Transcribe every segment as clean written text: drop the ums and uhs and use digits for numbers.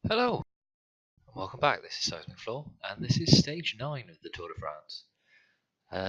Hello, and welcome back. This is Seismic Floor, and this is stage 9 of the Tour de France.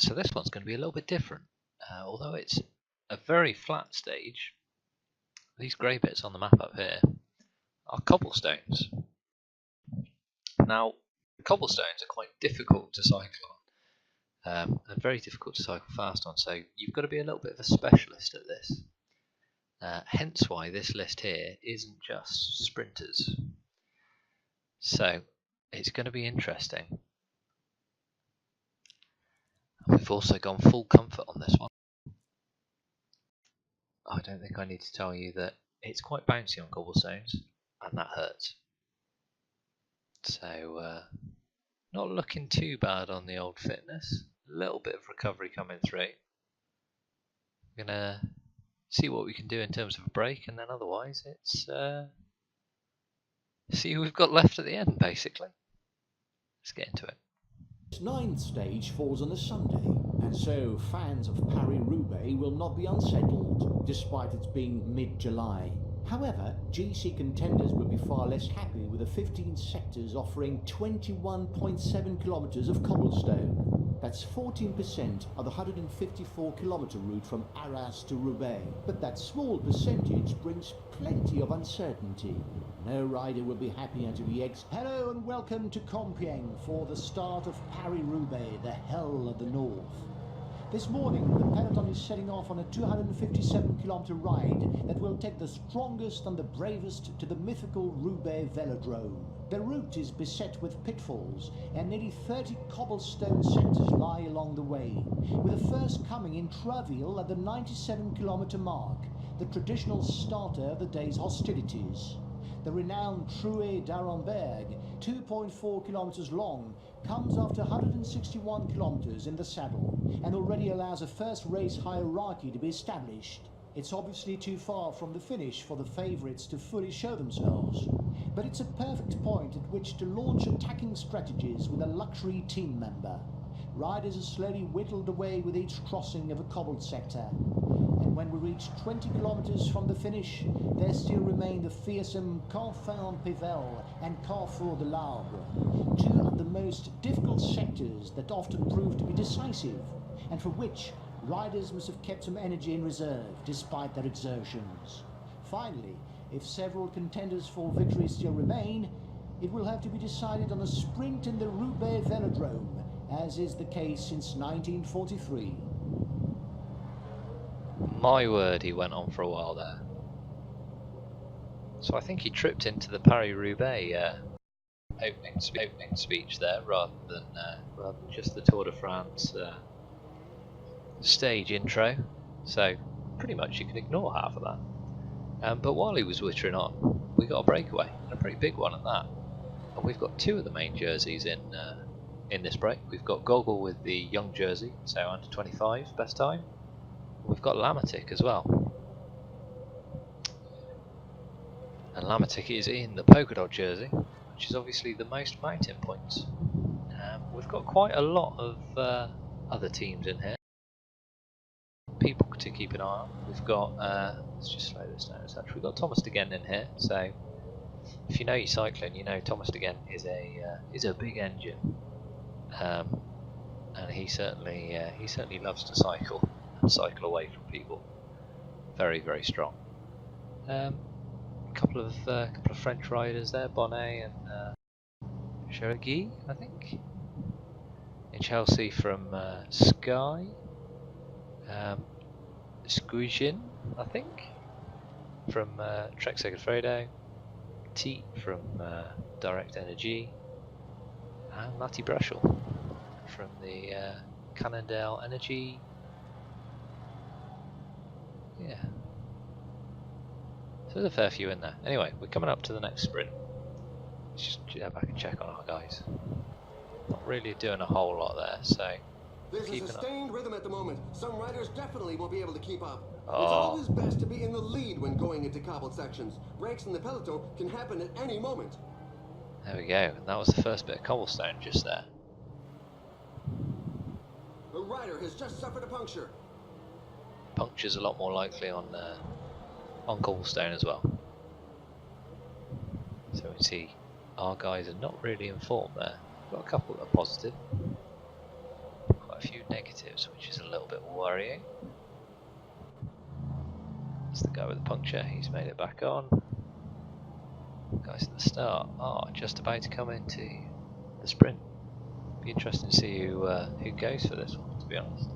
So this one's going to be a little bit different. Although it's a very flat stage, these grey bits on the map up here are cobblestones. Now, cobblestones are quite difficult to cycle on, and very difficult to cycle fast on, so you've got to be a little bit of a specialist at this. Hence why this list here isn't just sprinters. So, it's going to be interesting. We've also gone full comfort on this one. I don't think I need to tell you that it's quite bouncy on cobblestones, and that hurts. So, not looking too bad on the old fitness. A little bit of recovery coming through. We're gonna see what we can do in terms of a break, and then otherwise it's see who we've got left at the end, basically. Let's get into it. This ninth stage falls on a Sunday, and so fans of Paris-Roubaix will not be unsettled, despite it being mid-July. However, GC contenders will be far less happy with the 15 sectors offering 21.7 kilometers of cobblestone. That's 14% of the 154-kilometer route from Arras to Roubaix. But that small percentage brings plenty of uncertainty. No rider will be happy until the eggs. Hello and welcome to Compiègne for the start of Paris-Roubaix, the hell of the north. This morning, the peloton is setting off on a 257-kilometer ride that will take the strongest and the bravest to the mythical Roubaix velodrome. The route is beset with pitfalls, and nearly 30 cobblestone sectors lie along the way, with the first coming in Traville at the 97-kilometer mark, the traditional starter of the day's hostilities. The renowned Trouet d'Arenberg, 2.4 kilometers long, comes after 161 kilometers in the saddle and already allows a first race hierarchy to be established. It's obviously too far from the finish for the favourites to fully show themselves, but it's a perfect point at which to launch attacking strategies with a luxury team member. Riders are slowly whittled away with each crossing of a cobbled sector. And when we reach 20 kilometers from the finish, there still remain the fearsome Canfin-Pével and Carrefour de l'Arbre, two of the most difficult sectors that often prove to be decisive, and for which riders must have kept some energy in reserve despite their exertions. Finally, if several contenders for victory still remain, it will have to be decided on a sprint in the Roubaix velodrome, as is the case since 1943. My word, he went on for a while there. So I think he tripped into the Paris-Roubaix opening speech there, rather than just the Tour de France stage intro. So pretty much you can ignore half of that. But while he was wittering on, we got a breakaway, and a pretty big one at that. And we've got two of the main jerseys in this break. We've got Gogol with the young jersey, so under 25 best time. We've got Lamatic as well, and Lamatic is in the polka dot jersey, which is obviously the most mountain points. We've got quite a lot of other teams in here, people to keep an eye on. We've got let's just slow this down a sec. We've got Thomas de Gendt in here, so if you know your cycling, you know Thomas de Gendt is a big engine, and he certainly loves to cycle and away from people. Very, very strong. Couple of French riders there, Bonnet and Cherogui, I think. In Chelsea from Sky, Squijin, I think, from Trek Segafredo, T from Direct Energy, and Matty Brushel from the Cannondale Energy. Yeah. So there's a fair few in there. Anyway, we're coming up to the next sprint. Let's just go back and check on our guys. Not really doing a whole lot there, so there's a sustained rhythm at the moment. Some riders definitely won't be able to keep up. Oh. It's always best to be in the lead when going into cobbled sections. Breaks in the peloton can happen at any moment. There we go. And that was the first bit of cobblestone just there. A rider has just suffered a puncture. Puncture's a lot more likely on cobblestone as well. So we see our guys are not really informed there. Got a couple that are positive, quite a few negatives, which is a little bit worrying. That's the guy with the puncture, he's made it back on. Guys at the start are just about to come into the sprint. Be interesting to see who goes for this one, to be honest.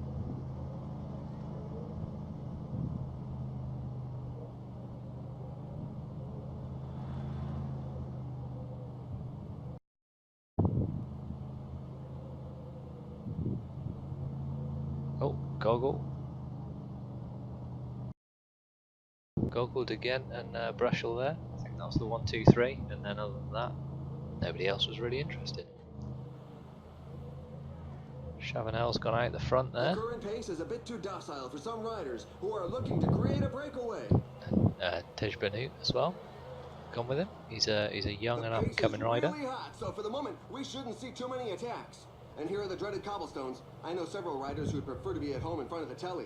Oh, Goggled again, and Brushel there. I think that was the 1, 2, 3, and then other than that, nobody else was really interested. Chavanel's gone out the front there. The current pace is a bit too docile for some riders who are looking to create a breakaway. Tej Benut as well. Gone with him. He's a young and up-and-coming rider. Really hot, so for the moment we shouldn't see too many attacks. And here are the dreaded cobblestones. I know several riders who would prefer to be at home in front of the telly.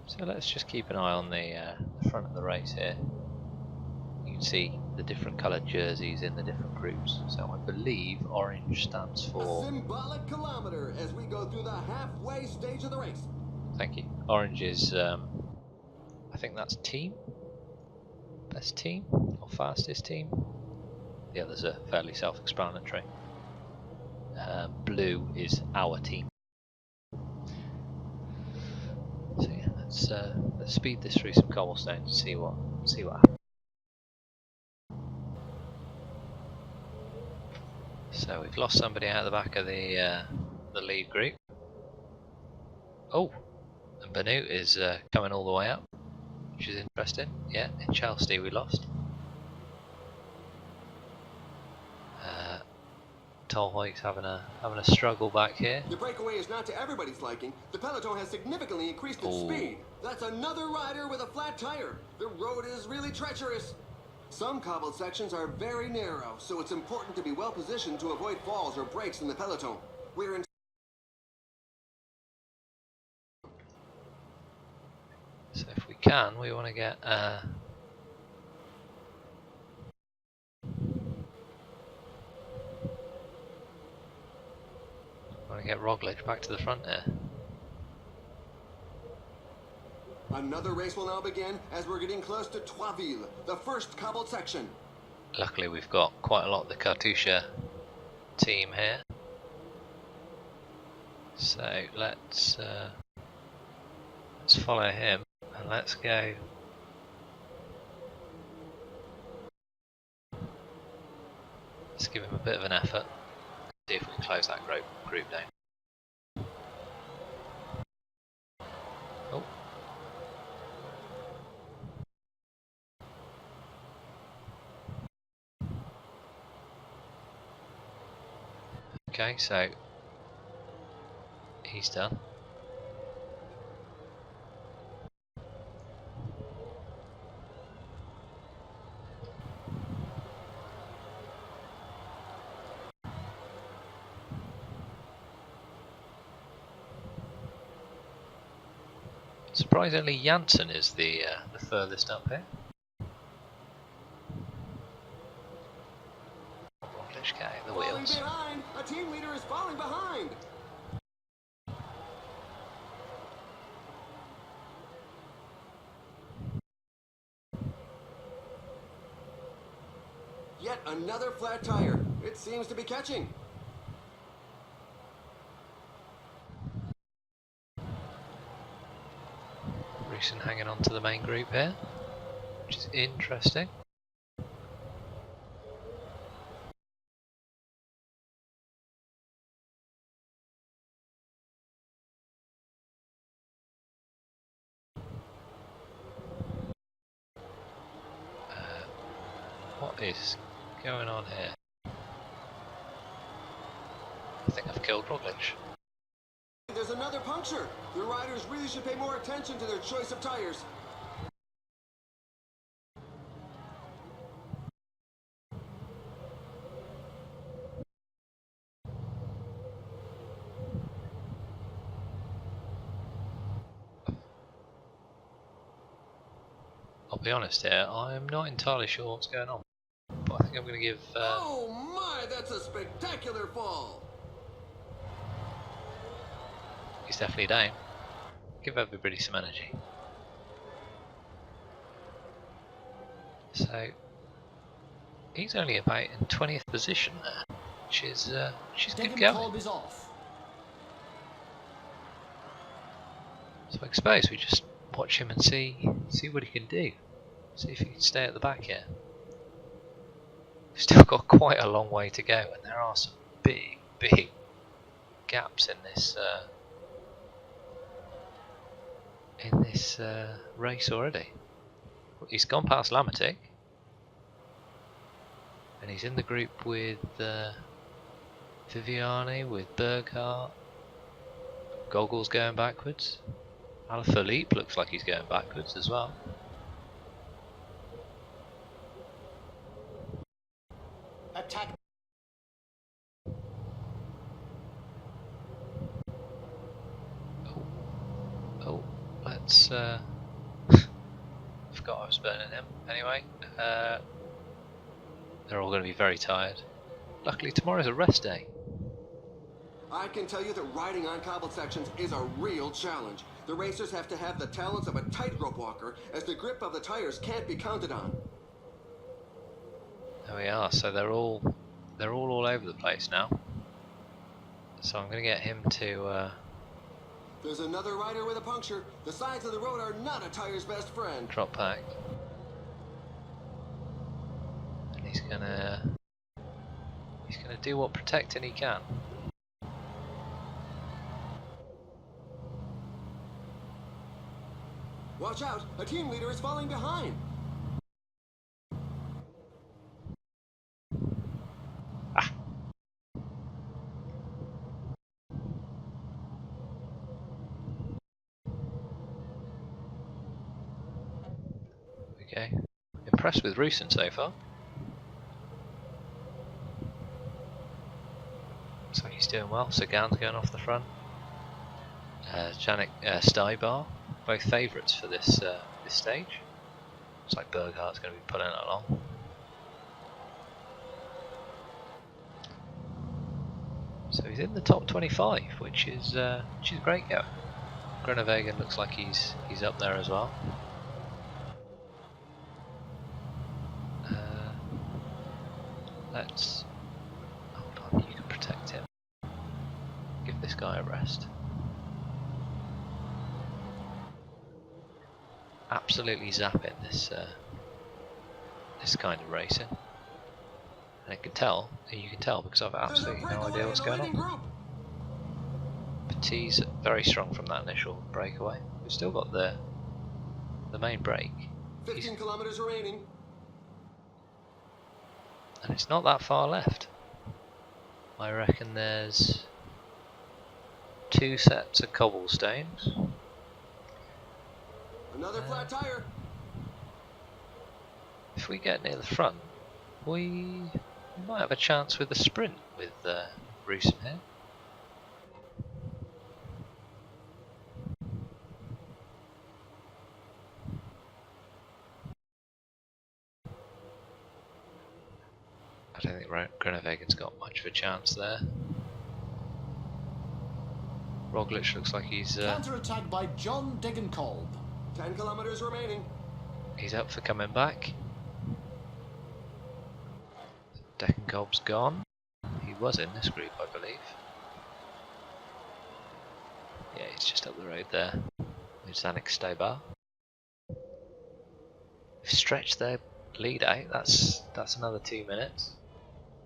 So let's just keep an eye on the front of the race here. You can see the different coloured jerseys in the different groups. So I believe orange stands for... A symbolic kilometer as we go through the halfway stage of the race. Thank you. Orange is, I think that's team. Best team or fastest team. The others are fairly self-explanatory. Blue is our team. So yeah, let's speed this through some cobblestones and see what happens. So we've lost somebody out of the back of the lead group. Oh, and Benut is coming all the way up, which is interesting. Yeah, in Chelsea we lost. Tolhoek's having a struggle back here. The breakaway is not to everybody's liking. The peloton has significantly increased its speed. That's another rider with a flat tire. The road is really treacherous. Some cobbled sections are very narrow, so it's important to be well positioned to avoid falls or breaks in the peloton. We're in. So if we can, we want to get Roglic back to the front there. Another race will now begin as we're getting close to Troisville, the first cobbled section. Luckily we've got quite a lot of the Katusha team here. So let's follow him and let's go. Let's give him a bit of an effort. See if we can close that group down. Oh. Okay, so he's done. Surprisingly, Janssen is the furthest up here. Roglic getting the wheels. Falling behind! A team leader is falling behind! Yet another flat tire. It seems to be catching. Recent hanging on to the main group here, which is interesting. What is going on here? I think I've killed Roglic. There's another puncture. The riders really should pay more attention to their choice of tires. I'll be honest here, I'm not entirely sure what's going on. But I think I'm going to give... Oh my, that's a spectacular fall! He's definitely down. Give everybody some energy. So he's only about in 20th position there, which is good going. Is off. So I suppose we just watch him and see what he can do. See if he can stay at the back here. We've still got quite a long way to go, and there are some big gaps in this race already. He's gone past Lamatic, and he's in the group with Viviani, with Berghardt. Goggles going backwards. Alaphilippe looks like he's going backwards as well. Attack. Oh, let's forgot I was burning him. Anyway, they're all going to be very tired. Luckily tomorrow's a rest day. I can tell you that riding on cobbled sections is a real challenge. The racers have to have the talents of a tightrope walker, as the grip of the tires can't be counted on. There we are. So they're all over the place now. So I'm going to get him to There's another rider with a puncture. The sides of the road are not a tire's best friend. drop back, and he's gonna do what protecting he can. Watch out! A team leader is falling behind! Okay, impressed with Rusin so far. Looks like he's doing well. Sagan's going off the front. Janik Stybar, both favourites for this stage. Looks like Berghardt's going to be pulling it along. So he's in the top 25, which is great going. Groenewegen looks like he's up there as well. Let's hold on. You can protect him. Give this guy a rest. Absolutely zapping this kind of racing, and you can tell because I've absolutely no idea what's going on. Petit's very strong from that initial breakaway. We've still got the main break. 15 kilometers remaining. And it's not that far left. I reckon there's 2 sets of cobblestones. Another flat tire. If we get near the front, we might have a chance with the sprint with Rusin here. I don't think Groenewegen's got much of a chance there. Roglic looks like he's Counter-attack by John Degenkolb. 10 kilometers remaining. He's up for coming back. Degenkolb's gone. He was in this group, I believe. Yeah, he's just up the road there with Janik Stybar. They've stretched their lead out. That's another 2 minutes.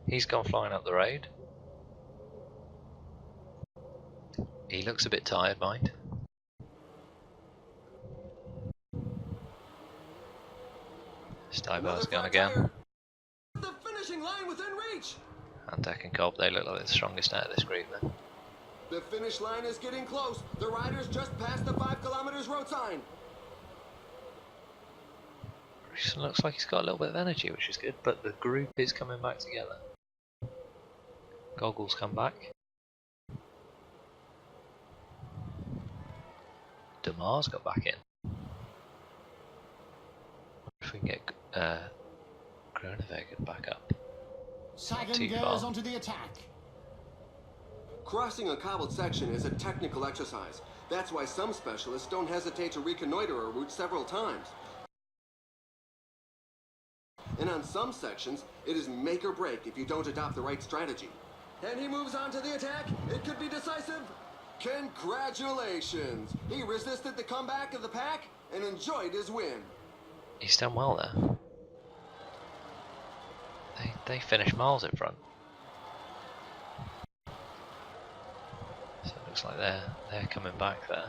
He's gone flying up the road. He looks a bit tired, mind. Stybar's gone again. The finishing line within reach. And Degenkolb, they look like the strongest out of this group then. The finish line is getting close. The riders just passed the 5 kilometers road sign. Rusin looks like he's got a little bit of energy, which is good, but the group is coming back together. Goggles come back. Demar's got back in. if we can get Groenewegen back up. Sagan too goes far. onto the attack. Crossing a cobbled section is a technical exercise. That's why some specialists don't hesitate to reconnoiter a route several times. And on some sections, it is make or break if you don't adopt the right strategy. And he moves on to the attack. It could be decisive. Congratulations! He resisted the comeback of the pack and enjoyed his win. He's done well there. They finish miles in front. So it looks like they're coming back there.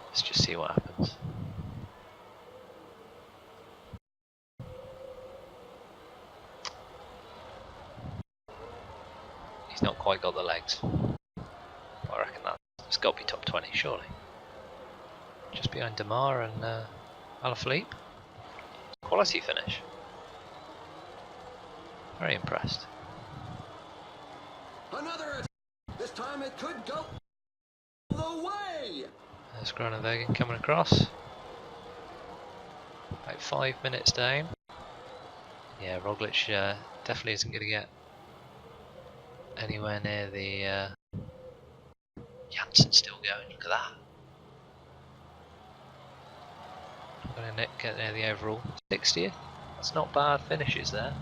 Let's just see what happens. He's not quite got the legs. I reckon that's got to be top 20 surely. Just behind Demar and Alaphilippe. Quality finish. Very impressed. Another attack. This time it could go the way. There's Groenewegen coming across. About 5 minutes down. Yeah, Roglic definitely isn't going to get anywhere near the Jansen's still going, look at that. I'm going to get near the overall 60th. That's not bad finishes there.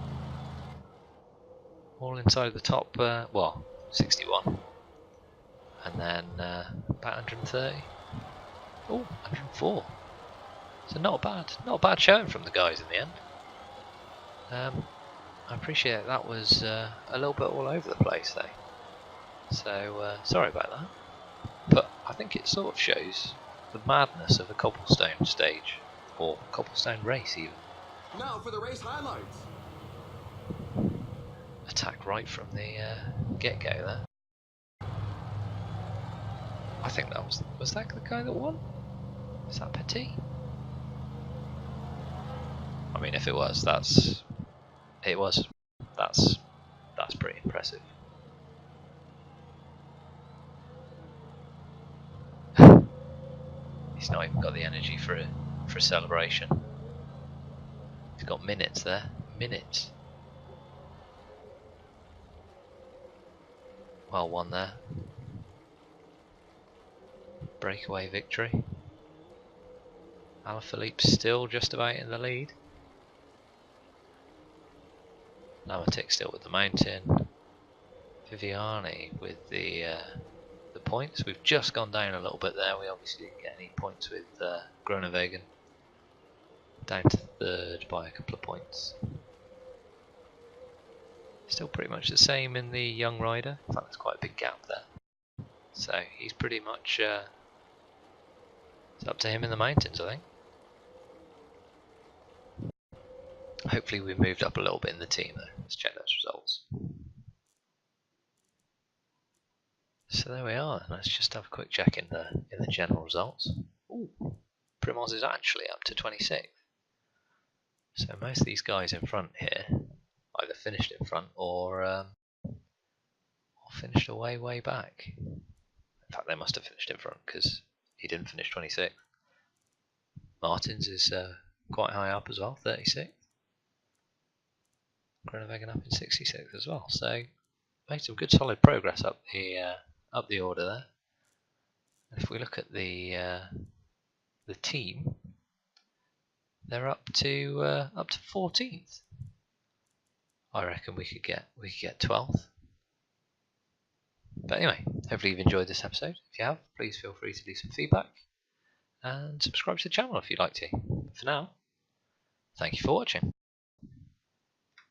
All inside the top, well, 61. And then about 130. Oh, 104. So not a bad showing from the guys in the end. I appreciate that was a little bit all over the place though. So sorry about that. But I think it sort of shows the madness of a cobblestone stage, or cobblestone race even. Now for the race highlights. Attack right from the get-go there. I think that was that the guy that won? Is that Petit? I mean, if it was, that's pretty impressive. He's not even got the energy for a celebration. He's got minutes there, minutes. Well won there. Breakaway victory. Alaphilippe still just about in the lead. Lamatic still with the mountain. Viviani with the points. We've just gone down a little bit there. We obviously didn't get any points with Groenewegen. Down to third by a couple of points. Still pretty much the same in the young rider. In fact, there's quite a big gap there. So he's pretty much it's up to him in the mountains, I think. Hopefully we've moved up a little bit in the team though. Let's check those results. So there we are. Let's just have a quick check in the general results. Ooh, Primoz is actually up to 26th. So most of these guys in front here either finished in front or finished way back. In fact, they must have finished in front because he didn't finish 26th. Martins is quite high up as well, 36th. Groenewegen up in 66th as well. So made some good solid progress up the order there. And if we look at the team, they're up to 14th. I reckon we could get 12th. But anyway, hopefully you've enjoyed this episode. If you have, please feel free to leave some feedback and subscribe to the channel if you'd like to. But for now, thank you for watching.